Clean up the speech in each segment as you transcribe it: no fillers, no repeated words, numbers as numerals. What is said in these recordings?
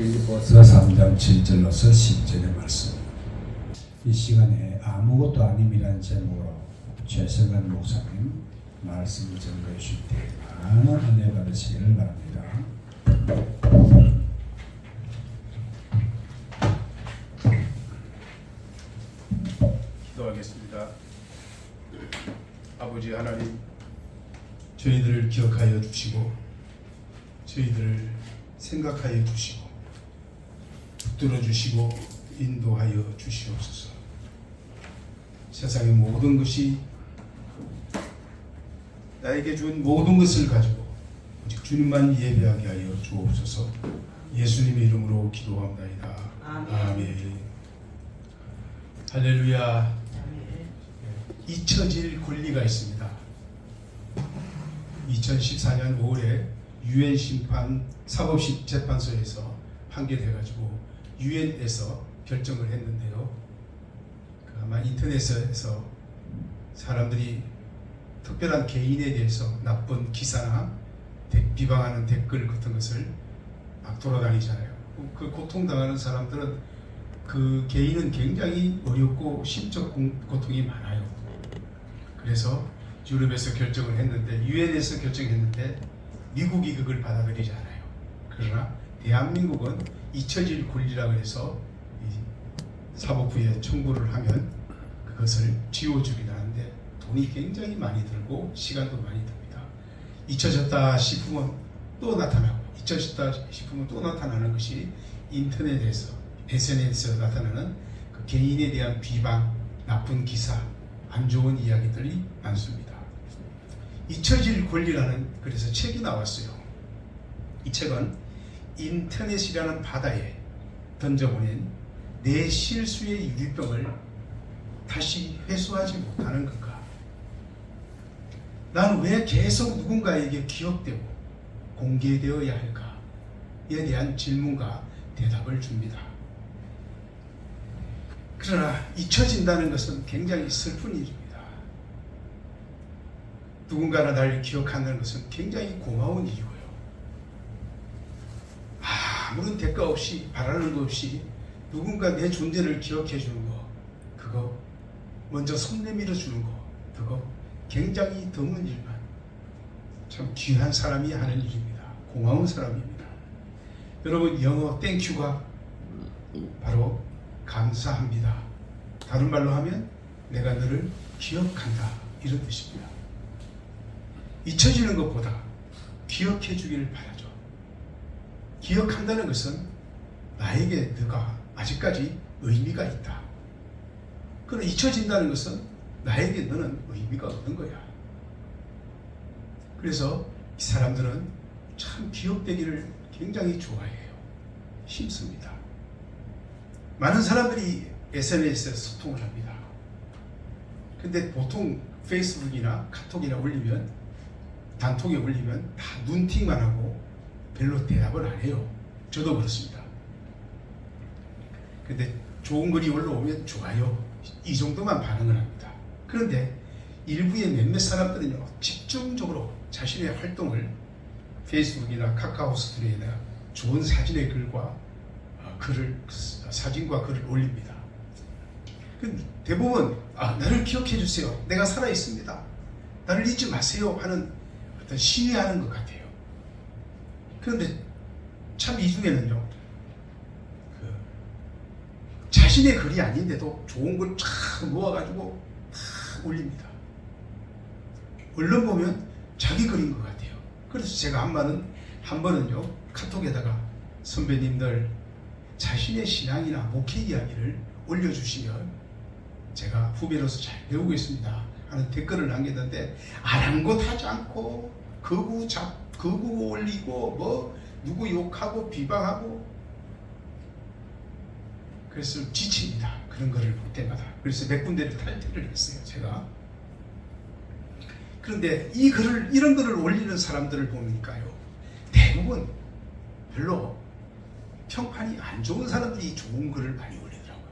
빌립보서 3장 7절로서 10절의 말씀. 이 시간에 아무것도 아님이라는 제목으로 최성근 목사님 말씀을 전해 주실 때 많은 은혜 받으시기를 바랍니다. 기도하겠습니다. 아버지 하나님, 저희들을 기억하여 주시고 저희들을 생각하여 주시고 붙들어 주시고 인도하여 주시옵소서. 세상의 모든 것이 나에게 준 모든 것을 가지고 오직 주님만 예배하게 하여 주옵소서. 예수님의 이름으로 기도합니다. 아멘. 할렐루야. 잊혀질 권리가 있습니다. 2014년 5월에 유엔 심판 사법재판소에서 판결해가지고 유엔에서 결정을 했는데요. 아마 인터넷에서 사람들이 특별한 개인에 대해서 나쁜 기사나 비방하는 댓글 같은 것을 막 돌아다니잖아요. 그 고통당하는 사람들은 그 개인은 굉장히 어렵고 심적 고통이 많아요. 그래서 유럽에서 결정을 했는데, 유엔에서 결정했는데 미국이 그걸 받아들이지 않아요. 그러나 대한민국은 잊혀질 권리라고 해서 사법부에 청구를 하면 그것을 지워주기도 하는데 돈이 굉장히 많이 들고 시간도 많이 듭니다. 잊혀졌다 싶으면 또 나타나고, 잊혀졌다 싶으면 또 나타나는 것이 인터넷에서, SNS에서 나타나는 그 개인에 대한 비방, 나쁜 기사, 안 좋은 이야기들이 많습니다. 잊혀질 권리라는 그래서 책이 나왔어요. 이 책은 인터넷이라는 바다에 던져보낸 내 실수의 유리병을 다시 회수하지 못하는 건가? 나는 왜 계속 누군가에게 기억되고 공개되어야 할까? 이에 대한 질문과 대답을 줍니다. 그러나 잊혀진다는 것은 굉장히 슬픈 일입니다. 누군가가 날 기억한다는 것은 굉장히 고마운 일이고요. 아무런 대가 없이, 바라는 것 없이 누군가 내 존재를 기억해 주는 거, 그거 먼저 손 내밀어 주는 거, 그거 굉장히 드문 일만, 참 귀한 사람이 하는 일입니다. 고마운 사람입니다. 여러분, 영어 땡큐가 바로 감사합니다. 다른 말로 하면 내가 너를 기억한다, 이런 뜻입니다. 잊혀지는 것보다 기억해 주기를 바라죠. 기억한다는 것은 나에게 너가 아직까지 의미가 있다. 그러나 잊혀진다는 것은 나에게 너는 의미가 없는 거야. 그래서 이 사람들은 참 기억되기를 굉장히 좋아해요. 힘씁니다. 많은 사람들이 SNS에서 소통을 합니다. 근데 보통 페이스북이나 카톡이나 올리면, 단톡에 올리면 다 눈팅만 하고 별로 대답을 안 해요. 저도 그렇습니다. 근데 좋은 글이 올라오면 좋아요, 이 정도만 반응을 합니다. 그런데 일부의 몇몇 사람들은요, 집중적으로 자신의 활동을 페이스북이나 카카오 스토리에다가 좋은 사진의 글과 사진과 글을 올립니다. 대부분 나를 기억해 주세요, 내가 살아 있습니다, 나를 잊지 마세요 하는 어떤 신뢰하는 것 같아요. 그런데 참 이 중에는요, 자신의 글이 아닌데도 좋은 걸 쫙 모아가지고 다 올립니다. 얼른 보면 자기 글인 것 같아요. 그래서 제가 한 번은요, 카톡에다가 선배님들 자신의 신앙이나 목회 이야기를 올려주시면 제가 후배로서 잘 배우고 있습니다 하는 댓글을 남겼는데, 아랑곳하지 않고 거구 올리고 뭐 누구 욕하고 비방하고, 그래서 지칩니다. 그런 거를 볼 때마다. 그래서 몇 군데를 탈퇴를 했어요, 제가. 그런데 이런 글을 올리는 사람들을 보니까요, 대부분 별로 평판이 안 좋은 사람들이 좋은 글을 많이 올리더라고요.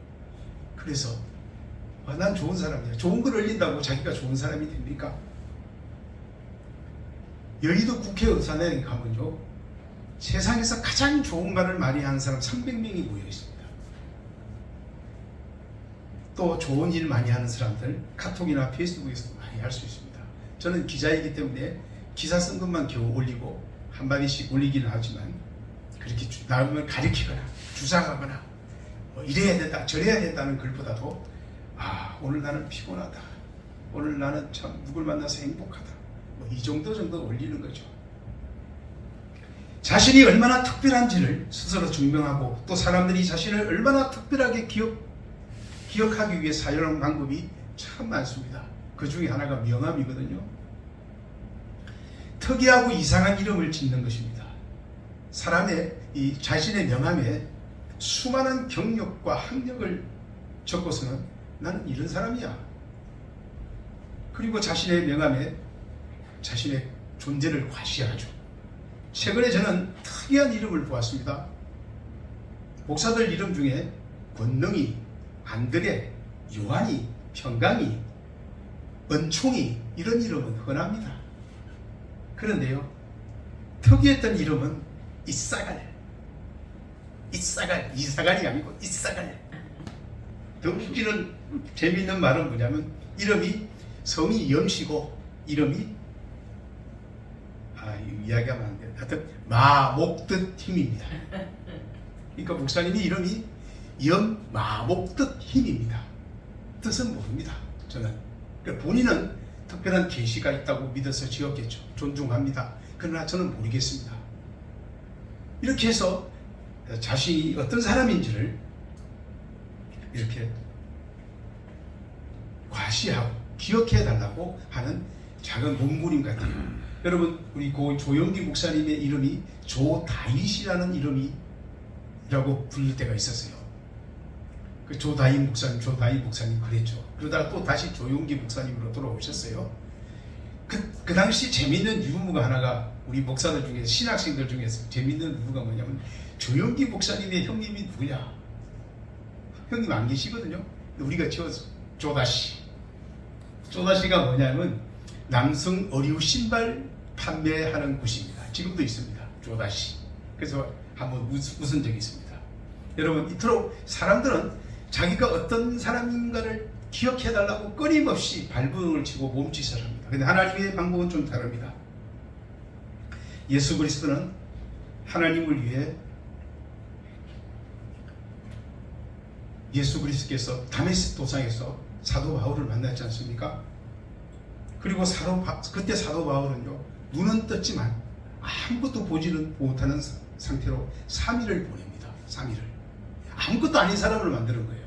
그래서 난 좋은 사람이야. 좋은 글 올린다고 자기가 좋은 사람이 됩니까? 여의도 국회의사당에 가면요, 세상에서 가장 좋은 말을 많이 하는 사람 300명이 모여 있습니다. 또 좋은 일 많이 하는 사람들 카톡이나 페이스북에서 많이 할 수 있습니다. 저는 기자이기 때문에 기사 쓴 것만 겨우 올리고 한마디씩 올리기는 하지만 그렇게 남을 가리키거나 주장하거나 뭐 이래야 된다 저래야 된다는 글보다도 오늘 나는 피곤하다, 오늘 나는 참 누굴 만나서 행복하다, 뭐 이 정도 올리는 거죠. 자신이 얼마나 특별한지를 스스로 증명하고 또 사람들이 자신을 얼마나 특별하게 기억하기 위해 사용하는 방법이 참 많습니다. 그 중에 하나가 명함이거든요. 특이하고 이상한 이름을 짓는 것입니다. 사람의 이 자신의 명함에 수많은 경력과 학력을 적고서는 나는 이런 사람이야. 그리고 자신의 명함에 자신의 존재를 과시하죠. 최근에 저는 특이한 이름을 보았습니다. 목사들 이름 중에 권능이, 안드레, 요한이, 평강이, 은총이 이런 이름은 흔합니다. 그런데요, 특이했던 이름은 이사갈이 아니고 이사갈. 더 웃기는 재미있는 말은 뭐냐면 이름이 성이 염시고 이름이 이야기하면 안 돼요. 하여튼 마목뜻 힘입니다. 그러니까 목사님이 이름이 마목뜻 힘입니다. 뜻은 모릅니다. 저는 그러니까 본인은 특별한 계시가 있다고 믿어서 지었겠죠. 존중합니다. 그러나 저는 모르겠습니다. 이렇게 해서 자신이 어떤 사람인지를 이렇게 과시하고 기억해 달라고 하는 작은 몸부림 같아요. 여러분, 우리 고 조영기 목사님의 이름이 조다윗이라는 이름이라고 불릴 때가 있었어요. 그 조다윗 목사님 그랬죠. 그러다가 또 다시 조영기 목사님으로 돌아오셨어요. 그 당시 재밌는 유무가 하나가 우리 목사들 중에 신학생들 중에서 재밌는 유무가 뭐냐면 조영기 목사님의 형님이 누구냐? 형님 안 계시거든요. 우리가 지어서 조다시가 뭐냐면 남성 어류 신발 판매하는 곳입니다. 지금도 있습니다. 조다시. 그래서 한번 웃은 적이 있습니다. 여러분, 이토록 사람들은 자기가 어떤 사람인가를 기억해달라고 끊임없이 발버둥을 치고 몸짓을 합니다. 그런데 하나님의 방법은 좀 다릅니다. 예수 그리스도는 하나님을 위해 예수 그리스도께서 다메섹 도상에서 사도 바울을 만났지 않습니까? 그리고 그때 사도 바울은요, 눈은 떴지만 아무것도 보지는 못하는 상태로 3일을 보냅니다. 3일을. 아무것도 아닌 사람을 만드는 거예요.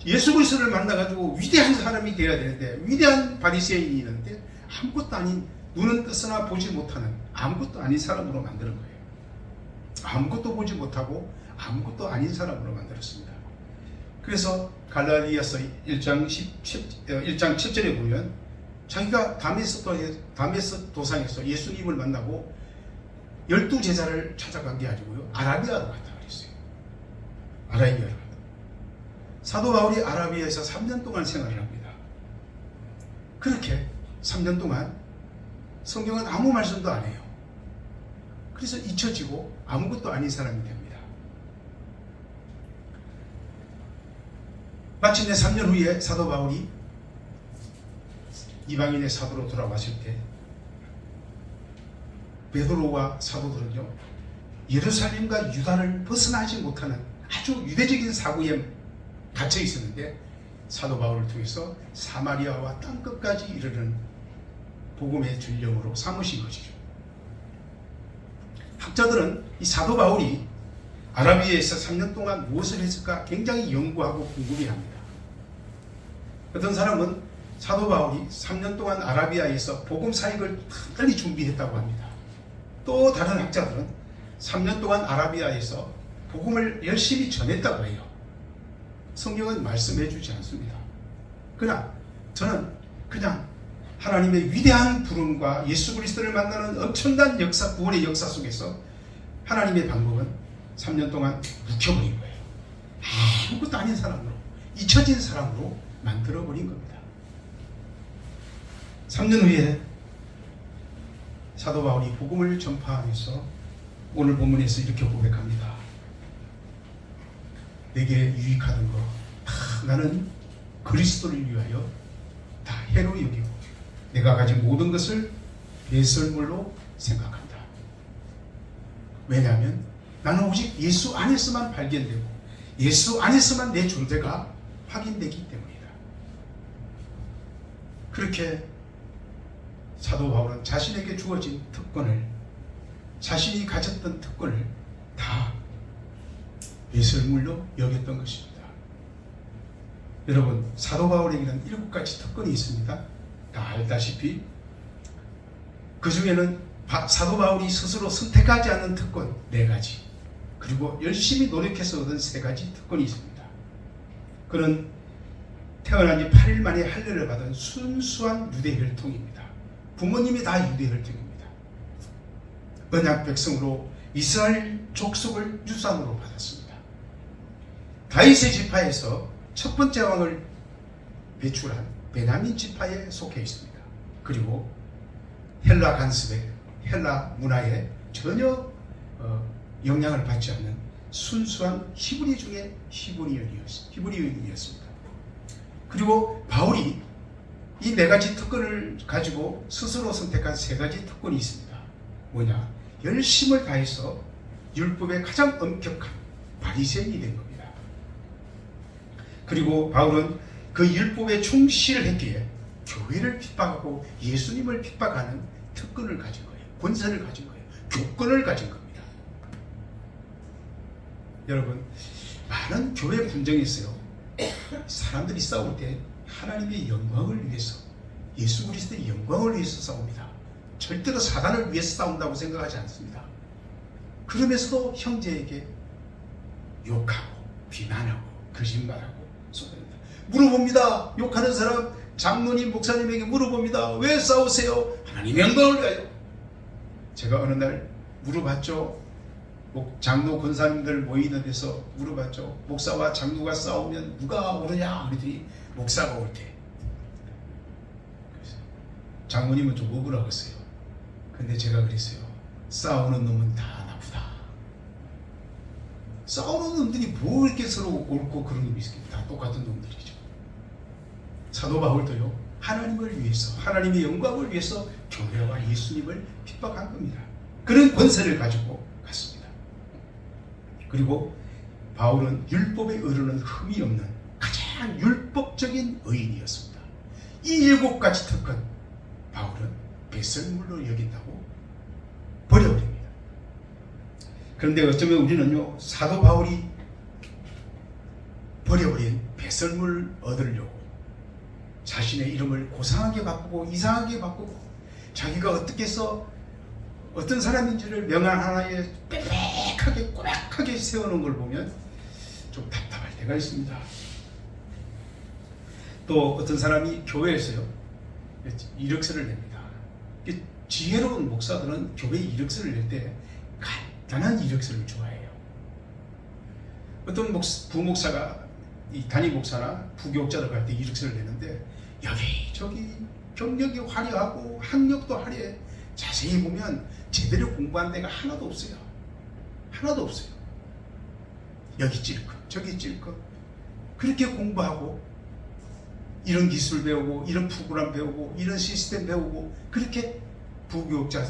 예수 그리스도를 만나가지고 위대한 사람이 되어야 되는데, 위대한 바리새인이 있는데 아무것도 아닌, 눈은 떴으나 보지 못하는 아무것도 아닌 사람으로 만드는 거예요. 아무것도 보지 못하고 아무것도 아닌 사람으로 만들었습니다. 그래서 갈라디아서 1장 7절에 보면 자기가 다메섹 도상에서 예수님을 만나고 12제자를 찾아간 게 아니고요, 아라비아로 갔다 그랬어요. 아라비아로 갔다. 사도 바울이 아라비아에서 3년 동안 생활을 합니다. 그렇게 3년 동안 성경은 아무 말씀도 안 해요. 그래서 잊혀지고 아무것도 아닌 사람이 됩니다. 마침내 3년 후에 사도 바울이 이방인의 사도로 돌아왔을 때 베드로와 사도들은요, 예루살렘과 유다를 벗어나지 못하는 아주 유대적인 사고에 갇혀 있었는데 사도 바울을 통해서 사마리아와 땅끝까지 이르는 복음의 전령으로 삼으신 것이죠. 학자들은 이 사도 바울이 아라비아에서 3년 동안 무엇을 했을까 굉장히 연구하고 궁금해합니다. 어떤 사람은 사도 바울이 3년 동안 아라비아에서 복음 사역을 빨리 준비했다고 합니다. 또 다른 학자들은 3년 동안 아라비아에서 복음을 열심히 전했다고 해요. 성경은 말씀해 주지 않습니다. 그러나 저는 그냥 하나님의 위대한 부름과 예수 그리스도를 만나는 엄청난 역사, 구원의 역사 속에서 하나님의 방법은 3년 동안 묵혀버린 거예요. 아무것도 아닌 사람으로, 잊혀진 사람으로 만들어버린 겁니다. 3년 후에 사도 바울이 복음을 전파하면서 오늘 본문에서 이렇게 고백합니다. 내게 유익하던 거 나는 그리스도를 위하여 다 해로 여기고 내가 가진 모든 것을 배설물로 생각한다. 왜냐하면 나는 오직 예수 안에서만 발견되고 예수 안에서만 내 존재가 확인되기 때문이다. 그렇게 사도 바울은 자신에게 주어진 특권을, 자신이 가졌던 특권을 다 배설물로 여겼던 것입니다. 여러분, 사도 바울에게는 7가지 특권이 있습니다. 다 알다시피 그 중에는 사도 바울이 스스로 선택하지 않는 특권 4가지, 그리고 열심히 노력해서 얻은 3가지 특권이 있습니다. 그는 태어난 지 8일 만에 할례를 받은 순수한 유대 혈통입니다. 부모님이 다 유대 혈통입니다. 언약 백성으로 이스라엘 족속을 유산으로 받았습니다. 다윗의 지파에서 첫 번째 왕을 배출한 베냐민 지파에 속해 있습니다. 그리고 헬라 간습에, 헬라 문화에 전혀 영향을 받지 않는 순수한 히브리 중에 히브리인이었습니다. 그리고 바울이 이 4가지 특권을 가지고 스스로 선택한 3가지 특권이 있습니다. 뭐냐? 열심을 다해서 율법의 가장 엄격한 바리새인이 된 겁니다. 그리고 바울은 그 율법에 충실했기에 교회를 핍박하고 예수님을 핍박하는 특권을 가진 거예요. 권세를 가진 거예요. 교권을 가진 겁니다. 여러분, 많은 교회 분쟁이 있어요. 사람들이 싸울 때 하나님의 영광을 위해서, 예수 그리스도의 영광을 위해서 싸웁니다. 절대로 사단을 위해서 싸운다고 생각하지 않습니다. 그러면서도 형제에게 욕하고 비난하고 거짓말하고 쏟아냅니다. 물어봅니다. 욕하는 사람 장로님, 목사님에게 물어봅니다. 왜 싸우세요? 하나님의 영광을 위하여. 제가 어느 날 물어봤죠. 장로 권사님들 모이는 데서 물어봤죠. 목사와 장로가 싸우면 누가 오르냐? 그랬더니 목사가 올 때. 장모님은 좀 억울하고 했어요. 근데 제가 그랬어요. 싸우는 놈은 다 나쁘다. 싸우는 놈들이 뭐 이렇게 서로 옳고 그런 놈이 있겠다. 다 똑같은 놈들이죠. 사도 바울도요, 하나님을 위해서, 하나님의 영광을 위해서 교회와 예수님을 핍박한 겁니다. 그런 권세를 가지고 갔습니다. 그리고 바울은 율법에 이르는 흠이 없는 가장 율법적인 의인이었습니다. 이 7가지 특권, 바울은 배설물로 여긴다고 버려버립니다. 그런데 어쩌면 우리는요, 사도 바울이 버려버린 배설물 얻으려고 자신의 이름을 고상하게 바꾸고 이상하게 바꾸고 자기가 어떻게 해서 어떤 사람인지를 명함 하나에 빽빽하게 꼬박하게 세우는 걸 보면 좀 답답할 때가 있습니다. 또 어떤 사람이 교회에서요, 이력서를 냅니다. 지혜로운 목사들은 교회 이력서를 낼 때 간단한 이력서를 좋아해요. 어떤 부목사가 이 담임 목사나 부교육자들 갈 때 이력서를 내는데 여기저기 경력이 화려하고 학력도 화려해. 자세히 보면 제대로 공부한 데가 하나도 없어요. 하나도 없어요. 여기 찔끔 저기 찔끔 그렇게 공부하고 이런 기술 배우고 이런 프로그램 배우고 이런 시스템 배우고 그렇게 부교육자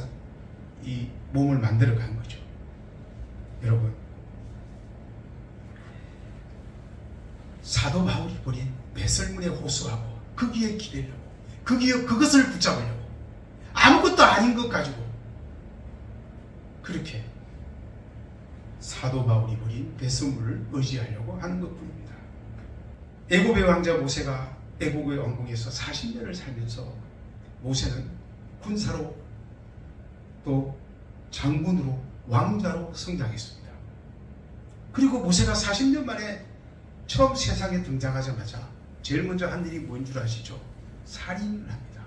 이 몸을 만들어 간 거죠. 여러분, 사도 바울이 버린 배설물에 호소하고 거기에 기대려고 그것을 붙잡으려고 아무것도 아닌 것 가지고 그렇게 사도 바울이 버린 배설물을 의지하려고 하는 것뿐입니다. 애굽의 왕자 모세가 애국의 왕궁에서 40년을 살면서 모세는 군사로 또 장군으로 왕자로 성장했습니다. 그리고 모세가 40년 만에 처음 세상에 등장하자마자 제일 먼저 한 일이 뭔 줄 아시죠? 살인을 합니다.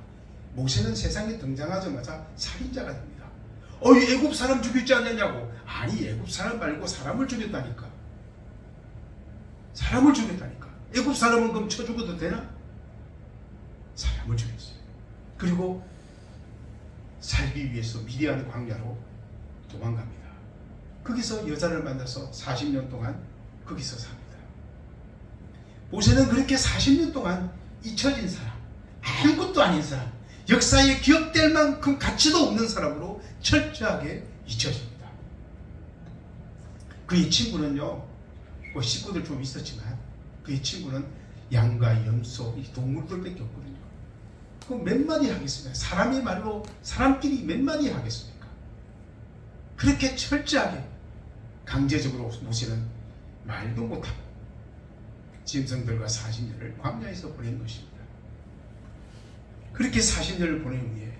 모세는 세상에 등장하자마자 살인자가 됩니다. 이 애굽 사람 죽였지 않느냐고. 아니, 애굽 사람 말고 사람을 죽였다니까. 사람을 죽였다니까. 애굽 사람은 그럼 쳐 죽어도 되나? 사람을 죽였어요. 그리고 살기 위해서 미디안 광야로 도망갑니다. 거기서 여자를 만나서 40년 동안 거기서 삽니다. 모세는 그렇게 40년 동안 잊혀진 사람, 아무것도 아닌 사람, 역사에 기억될 만큼 가치도 없는 사람으로 철저하게 잊혀집니다. 그의 친구는요, 뭐 식구들 좀 있었지만 그의 친구는 양과 염소, 이 동물들밖에 없거든요. 그럼 몇 마디 하겠습니까? 사람의 말로 사람끼리 몇 마디 하겠습니까? 그렇게 철저하게 강제적으로 모세는 말도 못하고 짐승들과 40년을 광야에서 보낸 것입니다. 그렇게 40년을 보낸 후에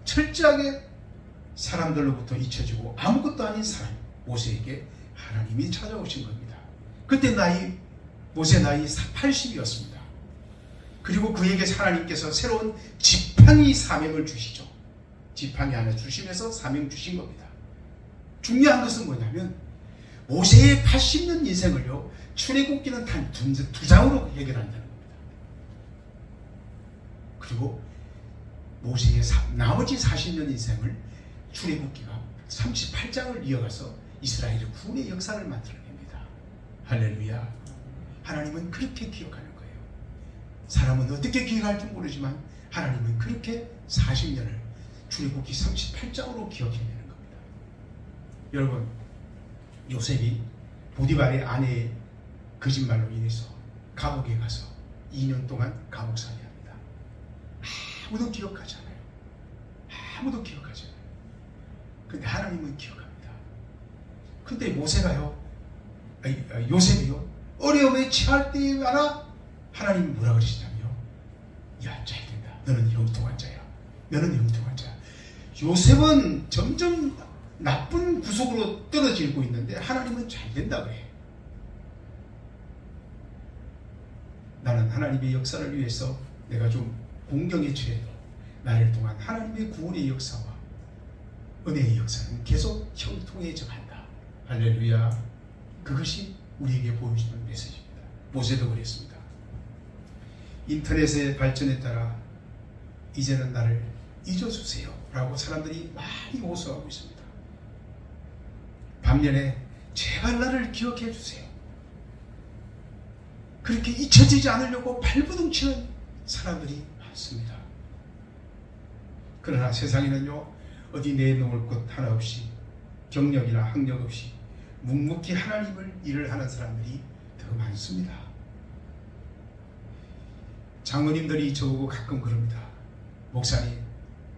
철저하게 사람들로부터 잊혀지고 아무것도 아닌 사람 모세에게 하나님이 찾아오신 겁니다. 그때 모세 나이 80이었습니다. 그리고 그에게 하나님께서 새로운 지팡이 사명을 주시죠. 지팡이 하나 주시면서 사명 주신 겁니다. 중요한 것은 뭐냐면 모세의 80년 인생을요, 출애굽기는 단 두 장으로 해결한다는 겁니다. 그리고 모세의 나머지 40년 인생을 출애굽기가 38장을 이어가서 이스라엘의 구원의 역사를 만들어냅니다. 할렐루야. 하나님은 그렇게 기억하는 거예요. 사람은 어떻게 기억할지 모르지만 하나님은 그렇게 40년을 출애굽기 38장으로 기억해내는 겁니다. 여러분, 요셉이 보디발의 아내의 거짓말로 인해서 감옥에 가서 2년 동안 감옥살이 합니다. 아무도 기억하지 않아요. 아무도 기억하지 않아요. 근데 하나님은 기억합니다. 근데 요셉이요, 어려움에 처할 때마다 하나님이 뭐라 그러시냐면요, 야, 잘 된다. 너는 형통한 자야. 너는 형통한 자야. 요셉은 점점 나쁜 구속으로 떨어지고 있는데 하나님은 잘 된다고 해. 나는 하나님의 역사를 위해서 내가 좀 공경에 처해도 나를 통한 하나님의 구원의 역사와 은혜의 역사는 계속 형통해져 간다. 할렐루야. 그것이 우리에게 보여주는 메시지입니다. 모세도 그랬습니다. 인터넷의 발전에 따라 이제는 나를 잊어주세요 라고 사람들이 많이 호소하고 있습니다. 반면에 제발 나를 기억해 주세요. 그렇게 잊혀지지 않으려고 발버둥치는 사람들이 많습니다. 그러나 세상에는요, 어디 내놓을 것 하나 없이 경력이나 학력 없이 묵묵히 하나님을 일을 하는 사람들이 더 많습니다. 장로님들이 저보고 가끔 그럽니다. 목사님,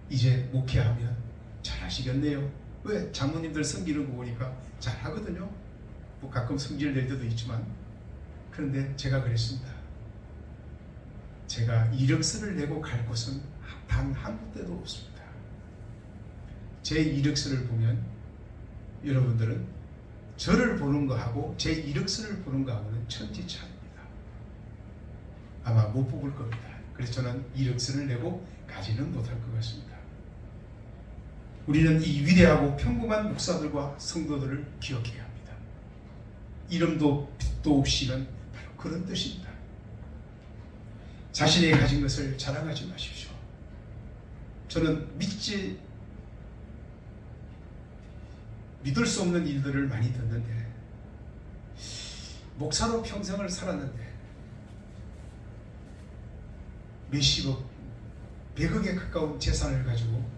이제 목회하면 잘하시겠네요. 왜? 장로님들 섬기는 거 보니까 잘하거든요. 뭐 가끔 성질 낼 때도 있지만, 그런데 제가 그랬습니다. 제가 이력서를 내고 갈 곳은 단 한 군데도 없습니다. 제 이력서를 보면 여러분들은 저를 보는 거하고 제 이력서를 보는 거하고는 천지차입니다. 아마 못 뽑을 겁니다. 그래서 저는 이력서를 내고 가지는 못할 것 같습니다. 우리는 이 위대하고 평범한 목사들과 성도들을 기억해야 합니다. 이름도 빛도 없이는 바로 그런 뜻입니다. 자신이 가진 것을 자랑하지 마십시오. 저는 믿을 수 없는 일들을 많이 듣는데, 목사로 평생을 살았는데 몇십억, 100억에 가까운 재산을 가지고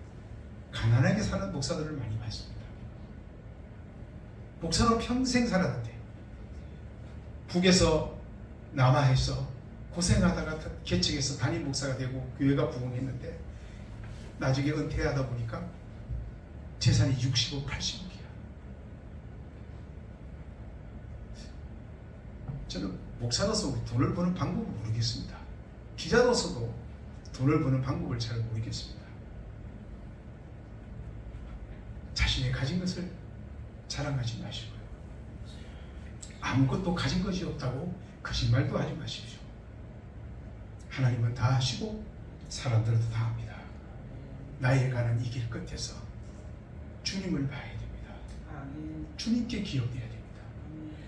가난하게 사는 목사들을 많이 봤습니다. 목사로 평생 살았는데 북에서 남하해서 고생하다가 개척해서 담임 목사가 되고 교회가 부흥했는데 나중에 은퇴하다 보니까 재산이 60억, 80억이야. 저는 목사로서 돈을 버는 방법을 모르겠습니다. 기자로서도 돈을 버는 방법을 잘 모르겠습니다. 자신의 가진 것을 자랑하지 마시고요. 아무것도 가진 것이 없다고 거짓말도 하지 마십시오. 하나님은 다 하시고 사람들도 다 합니다. 나에 가는 이 길 끝에서 주님을 봐야 됩니다. 주님께 기억해야 됩니다.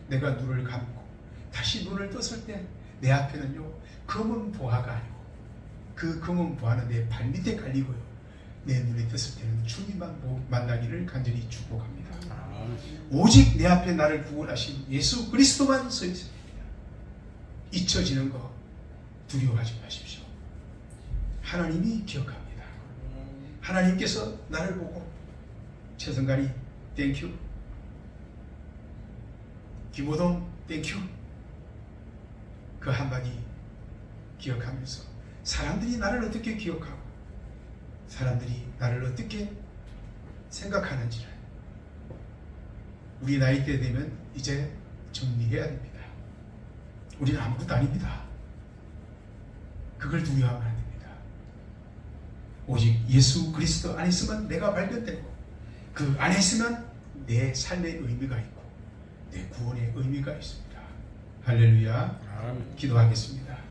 내가 눈을 감고 다시 눈을 떴을 때 내 앞에는요, 검은 보화가 아니고 그 검은 보화는 내 발밑에 깔리고요, 내 눈에 떴을 때는 주님만 만나기를 간절히 축복합니다. 오직 내 앞에 나를 구원하신 예수 그리스도만 서 있습니다. 잊혀지는 거 두려워하지 마십시오. 하나님이 기억합니다. 하나님께서 나를 보고 최성관이 땡큐, 김호동 땡큐, 그 한마디 기억하면서 사람들이 나를 어떻게 기억하고 사람들이 나를 어떻게 생각하는지를 우리 나이 때 되면 이제 정리해야 됩니다. 우리는 아무것도 아닙니다. 그걸 두려워하면 안 됩니다. 오직 예수 그리스도 안에 있으면 내가 발견되고 그 안에 있으면 내 삶의 의미가 있고 내 구원의 의미가 있습니다. 할렐루야. 기도하겠습니다.